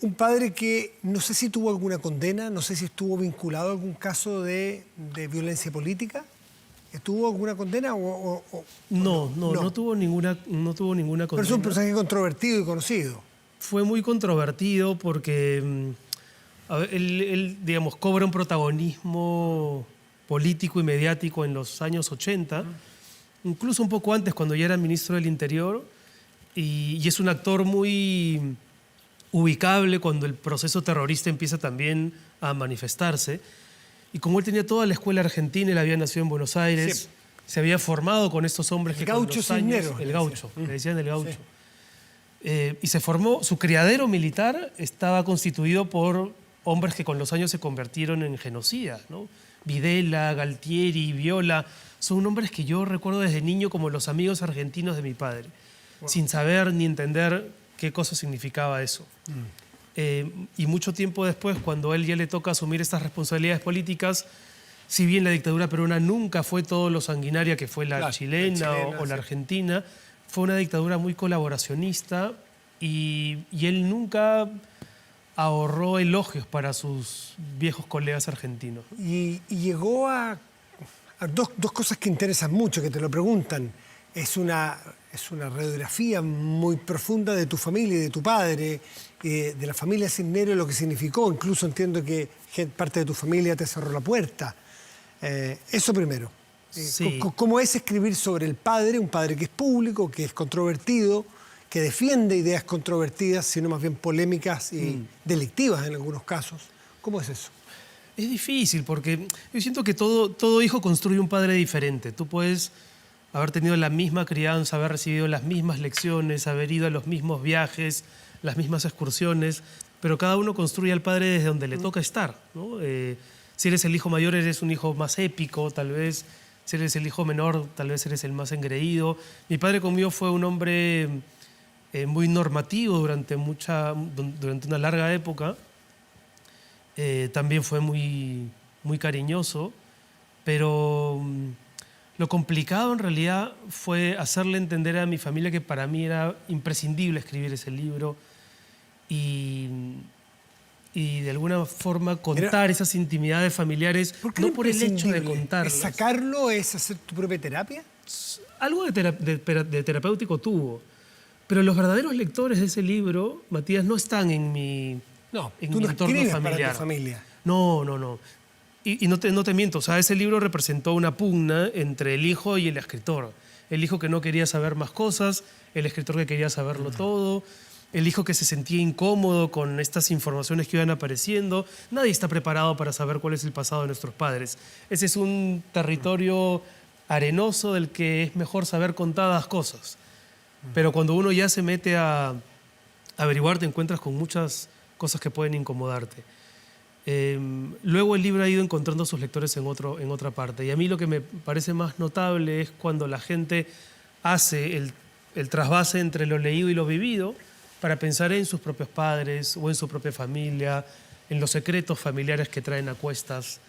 Un padre que no sé si tuvo alguna condena, no sé si estuvo vinculado a algún caso de violencia política. ¿Tuvo alguna condena No tuvo ninguna condena. Pero es un personaje controvertido y conocido. Fue muy controvertido porque él, digamos, cobra un protagonismo político y mediático en los años 80, incluso un poco antes, cuando ya era ministro del Interior, y es un actor muy ubicable cuando el proceso terrorista empieza también a manifestarse. Y como él tenía toda la escuela argentina, él había nacido en Buenos Aires, Sí. se había formado con estos hombres El que con gaucho los años... Cisneros, El gaucho, le decían el gaucho. Sí. Y se formó, su criadero militar estaba constituido por hombres que con los años se convirtieron en genocidas, ¿no? Videla, Galtieri, Viola, son hombres que yo recuerdo desde niño como los amigos argentinos de mi padre, sin saber ni entender qué cosa significaba eso. Y mucho tiempo después, cuando a él ya le toca asumir estas responsabilidades políticas, si bien la dictadura peruana nunca fue todo lo sanguinaria que fue la Claro, chilena o la sí. argentina, fue una dictadura muy colaboracionista y él nunca ahorró elogios para sus viejos colegas argentinos. Y llegó a dos cosas que interesan mucho, que te lo preguntan. Es una radiografía muy profunda de tu familia y de tu padre, de la familia Cisneros, lo que significó. Incluso entiendo que parte de tu familia te cerró la puerta. Eso primero. Sí. ¿Cómo es escribir sobre el padre, un padre que es público, que es controvertido, que defiende ideas controvertidas, sino más bien polémicas y delictivas en algunos casos? ¿Cómo es eso? Es difícil porque yo siento que todo hijo construye un padre diferente. Tú puedes haber tenido la misma crianza, haber recibido las mismas lecciones, haber ido a los mismos viajes, las mismas excursiones, pero cada uno construye al padre desde donde le toca estar, ¿no? Si eres el hijo mayor, eres un hijo más épico, tal vez. Si eres el hijo menor, tal vez eres el más engreído. Mi padre conmigo fue un hombre muy normativo durante una larga época. También fue muy, muy cariñoso, pero lo complicado en realidad fue hacerle entender a mi familia que para mí era imprescindible escribir ese libro y de alguna forma contar esas intimidades familiares, no por el hecho de contarlas. ¿Es sacarlo? ¿Es hacer tu propia terapia? Algo de terapéutico tuvo, pero los verdaderos lectores de ese libro, Matías, no están en mi entorno familiar. Para tu familia. No. Y no te miento, o sea, ese libro representó una pugna entre el hijo y el escritor. El hijo que no quería saber más cosas, el escritor que quería saberlo todo, el hijo que se sentía incómodo con estas informaciones que iban apareciendo. Nadie está preparado para saber cuál es el pasado de nuestros padres. Ese es un territorio arenoso del que es mejor saber contadas cosas. Pero cuando uno ya se mete a averiguar, te encuentras con muchas cosas que pueden incomodarte. Luego el libro ha ido encontrando a sus lectores en otra parte. Y a mí lo que me parece más notable es cuando la gente hace el trasvase entre lo leído y lo vivido para pensar en sus propios padres o en su propia familia, en los secretos familiares que traen a cuestas,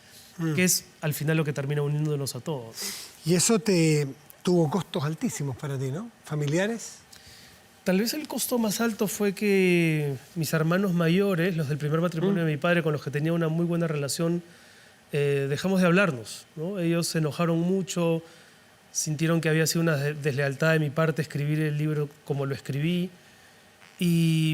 que es al final lo que termina uniéndonos a todos. Y eso tuvo costos altísimos para ti, ¿no? ¿Familiares? Tal vez el costo más alto fue que mis hermanos mayores, los del primer matrimonio de mi padre, con los que tenía una muy buena relación, dejamos de hablarnos, ¿no? Ellos se enojaron mucho, sintieron que había sido una deslealtad de mi parte escribir el libro como lo escribí. Y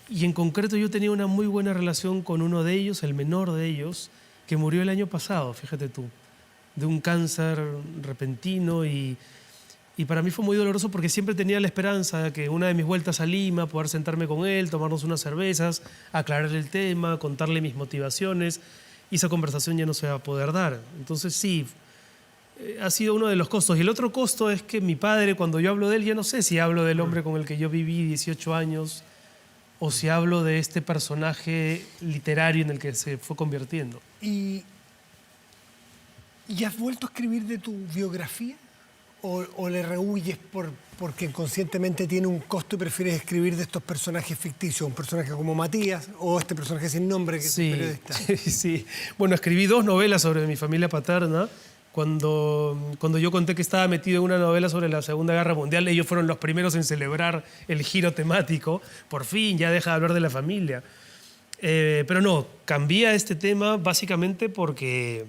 en concreto yo tenía una muy buena relación con uno de ellos, el menor de ellos, que murió el año pasado, fíjate tú, de un cáncer repentino y para mí fue muy doloroso porque siempre tenía la esperanza de que una de mis vueltas a Lima, poder sentarme con él, tomarnos unas cervezas, aclarar el tema, contarle mis motivaciones, y esa conversación ya no se va a poder dar. Entonces sí, ha sido uno de los costos. Y el otro costo es que mi padre, cuando yo hablo de él, ya no sé si hablo del hombre con el que yo viví 18 años o si hablo de este personaje literario en el que se fue convirtiendo. ¿Y has vuelto a escribir de tu biografía? ¿O le rehuyes porque inconscientemente tiene un costo y prefieres escribir de estos personajes ficticios? Un personaje como Matías o este personaje sin nombre que es un periodista. Sí. Bueno, escribí 2 novelas sobre mi familia paterna. Cuando yo conté que estaba metido en una novela sobre la Segunda Guerra Mundial, ellos fueron los primeros en celebrar el giro temático. Por fin, ya deja de hablar de la familia. Pero no, cambié este tema básicamente porque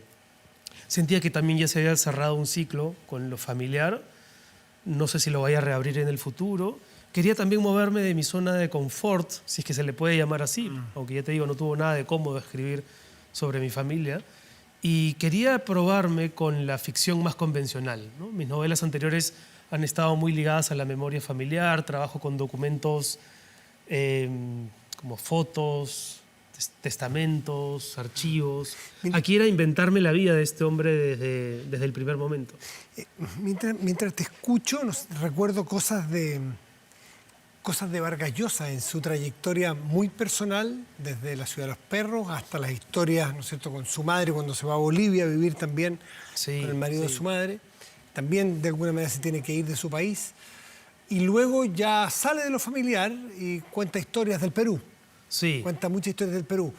sentía que también ya se había cerrado un ciclo con lo familiar. No sé si lo vaya a reabrir en el futuro. Quería también moverme de mi zona de confort, si es que se le puede llamar así, aunque ya te digo, no tuvo nada de cómodo escribir sobre mi familia. Y quería probarme con la ficción más convencional, ¿no? Mis novelas anteriores han estado muy ligadas a la memoria familiar, trabajo con documentos como fotos, testamentos, archivos. Aquí era inventarme la vida de este hombre desde el primer momento. Mientras te escucho, recuerdo cosas de Vargas Llosa en su trayectoria muy personal, desde la Ciudad de los Perros hasta las historias, ¿no es cierto?, con su madre cuando se va a Bolivia a vivir también con el marido de su madre. También de alguna manera se tiene que ir de su país. Y luego ya sale de lo familiar y cuenta historias del Perú. Sí. Cuenta muchas historias del Perú.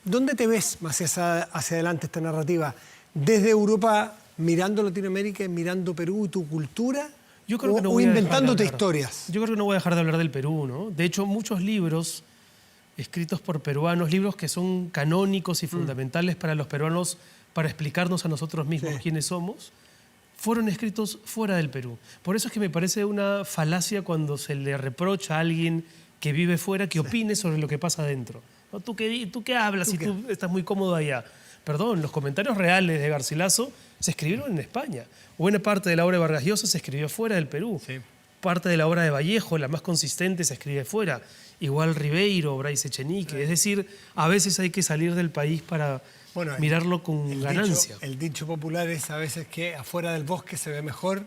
¿Dónde te ves más hacia adelante esta narrativa? ¿Desde Europa mirando Latinoamérica, mirando Perú y tu cultura? Yo creo que no voy a inventándote dejar de hablar. historias. Yo creo que no voy a dejar de hablar del Perú, ¿no? De hecho, muchos libros escritos por peruanos, libros que son canónicos y fundamentales para los peruanos, para explicarnos a nosotros mismos quiénes somos, fueron escritos fuera del Perú. Por eso es que me parece una falacia cuando se le reprocha a alguien que vive fuera que opine sobre lo que pasa adentro. ¿No? ¿Tú qué hablas si tú estás muy cómodo allá? Perdón, los comentarios reales de Garcilaso se escribieron en España. Buena parte de la obra de Vargas Llosa se escribió fuera del Perú. Sí. Parte de la obra de Vallejo, la más consistente, se escribe fuera. Igual Ribeiro, Bryce Echenique. Es decir, a veces hay que salir del país para mirarlo con ganancia. El dicho popular es a veces que afuera del bosque se ve mejor.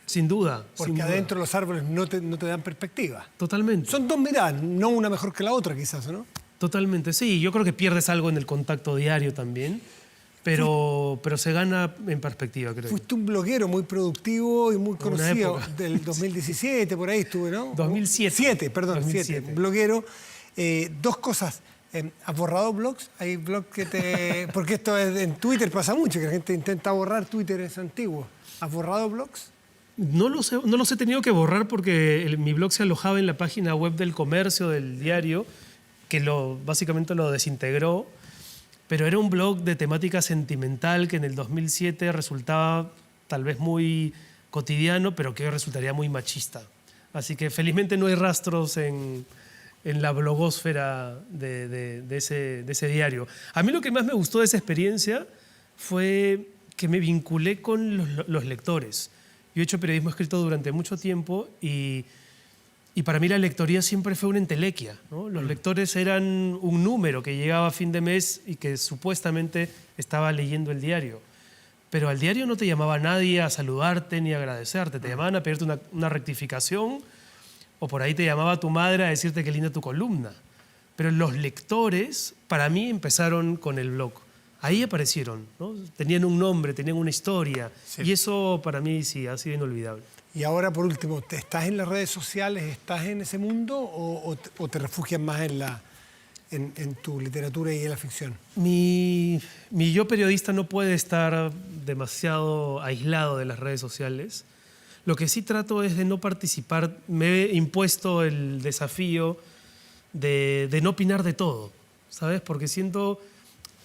Sin duda. Porque adentro los árboles no te dan perspectiva. Totalmente. Son dos miradas, no una mejor que la otra quizás, ¿no? Totalmente, sí. Yo creo que pierdes algo en el contacto diario también, pero se gana en perspectiva, creo. Fuiste un bloguero muy productivo y muy conocido. Del 2017, por ahí estuve, ¿no? 2007. 2007. Un bloguero. Dos cosas. ¿Has borrado blogs? ¿Hay blogs que te...? Porque esto en Twitter pasa mucho, que la gente intenta borrar Twitter, es antiguo. ¿Has borrado blogs? No los he tenido que borrar porque mi blog se alojaba en la página web del comercio, del diario, que básicamente lo desintegró, pero era un blog de temática sentimental que en el 2007 resultaba tal vez muy cotidiano, pero que hoy resultaría muy machista. Así que felizmente no hay rastros en la blogósfera de ese diario. A mí lo que más me gustó de esa experiencia fue que me vinculé con los lectores. Yo he hecho periodismo escrito durante mucho tiempo y para mí la lectoría siempre fue una entelequia, ¿no? Los lectores eran un número que llegaba a fin de mes y que supuestamente estaba leyendo el diario. Pero al diario no te llamaba nadie a saludarte ni a agradecerte. Te llamaban a pedirte una rectificación o por ahí te llamaba tu madre a decirte qué linda tu columna. Pero los lectores, para mí, empezaron con el blog. Ahí aparecieron, ¿no? Tenían un nombre, tenían una historia. Sí. Y eso para mí sí ha sido inolvidable. Y ahora, por último, ¿estás en las redes sociales? ¿Estás en ese mundo o te refugias más en tu literatura y en la ficción? Mi yo periodista no puede estar demasiado aislado de las redes sociales. Lo que sí trato es de no participar. Me he impuesto el desafío de no opinar de todo, ¿sabes? Porque siento...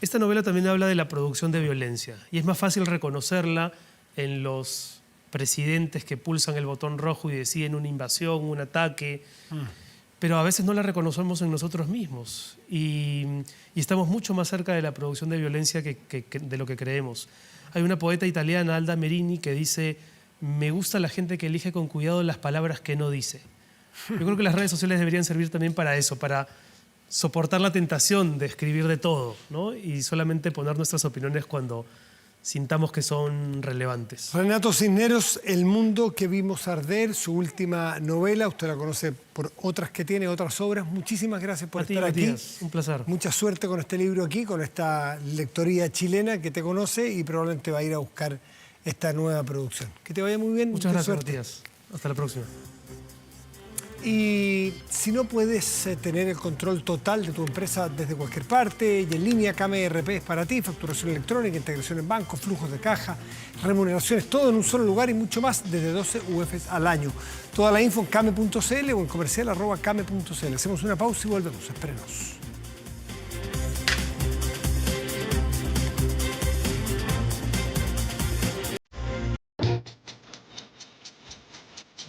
Esta novela también habla de la producción de violencia y es más fácil reconocerla en los presidentes que pulsan el botón rojo y deciden una invasión, un ataque, pero a veces no la reconocemos en nosotros mismos y estamos mucho más cerca de la producción de violencia que de lo que creemos. Hay una poeta italiana, Alda Merini, que dice: me gusta la gente que elige con cuidado las palabras que no dice. Yo creo que las redes sociales deberían servir también para eso, para soportar la tentación de escribir de todo, ¿no? Y solamente poner nuestras opiniones cuando sintamos que son relevantes. Renato Cisneros, El mundo que vimos arder, su última novela. Usted la conoce por otras que tiene, otras obras. Muchísimas gracias por estar aquí. Un placer. Mucha suerte con este libro aquí, con esta lectoría chilena que te conoce y probablemente va a ir a buscar esta nueva producción. Que te vaya muy bien. Muchas gracias, Matías. Hasta la próxima. Y si no puedes tener el control total de tu empresa desde cualquier parte y en línea, Kame ERP es para ti. Facturación electrónica, integración en banco, flujos de caja, remuneraciones, todo en un solo lugar y mucho más desde 12 UFs al año. Toda la info en kame.cl o en comercial@kame.cl. Hacemos una pausa y volvemos. Espérenos.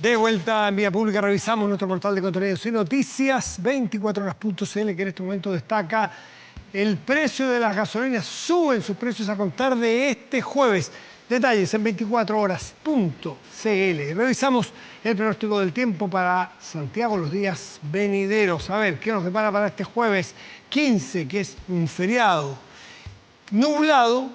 De vuelta en Vía Pública, revisamos nuestro portal de contenidos y noticias, 24horas.cl, que en este momento destaca el precio de las gasolinas. Suben sus precios a contar de este jueves. Detalles en 24horas.cl. Revisamos el pronóstico del tiempo para Santiago los días venideros. A ver, ¿qué nos depara para este jueves 15, que es un feriado? Nublado,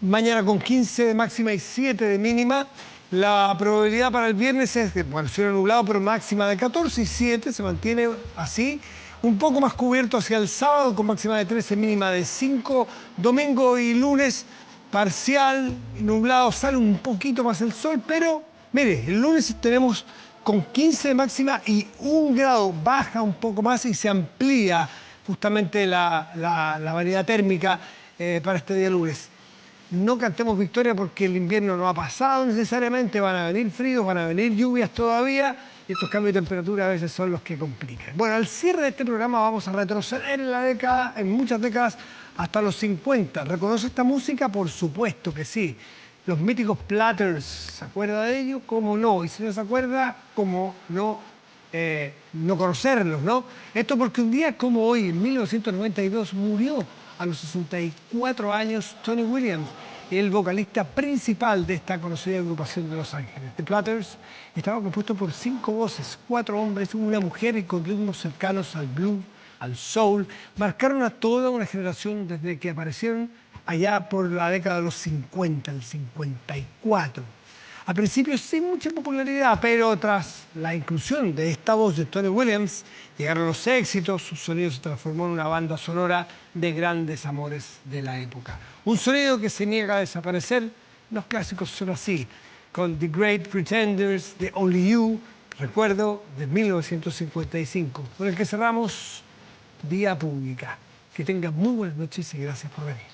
mañana con 15 de máxima y 7 de mínima. La probabilidad para el viernes es de, bueno, cielo nublado, pero máxima de 14 y 7, se mantiene así. Un poco más cubierto hacia el sábado, con máxima de 13, mínima de 5. Domingo y lunes, parcial, nublado, sale un poquito más el sol, pero mire, el lunes tenemos con 15 de máxima y 1 grado, baja un poco más y se amplía justamente la variedad térmica para este día lunes. no cantemos victoria porque el invierno no ha pasado necesariamente, van a venir fríos, van a venir lluvias todavía y estos cambios de temperatura a veces son los que complican. Bueno, al cierre de este programa vamos a retroceder en la década, en muchas décadas, hasta los 50. ¿Reconoce esta música? Por supuesto que sí. Los míticos Platters, ¿se acuerda de ellos? ¿Cómo no? Y si no se acuerda, ¿cómo no? No conocerlos, ¿no? Esto porque un día como hoy, en 1992, murió a los 64 años Tony Williams, el vocalista principal de esta conocida agrupación de Los Ángeles. The Platters estaba compuesto por 5 voces, 4 hombres y una mujer, y con ritmos cercanos al blues, al soul. Marcaron a toda una generación desde que aparecieron allá por la década de los 50, el 54. Al principio sin mucha popularidad, pero tras la inclusión de esta voz de Tony Williams, llegaron los éxitos, su sonido se transformó en una banda sonora de grandes amores de la época. Un sonido que se niega a desaparecer. Los clásicos son así, con The Great Pretenders, The Only You, recuerdo, de 1955, con el que cerramos Vía Pública. Que tengan muy buenas noches y gracias por venir.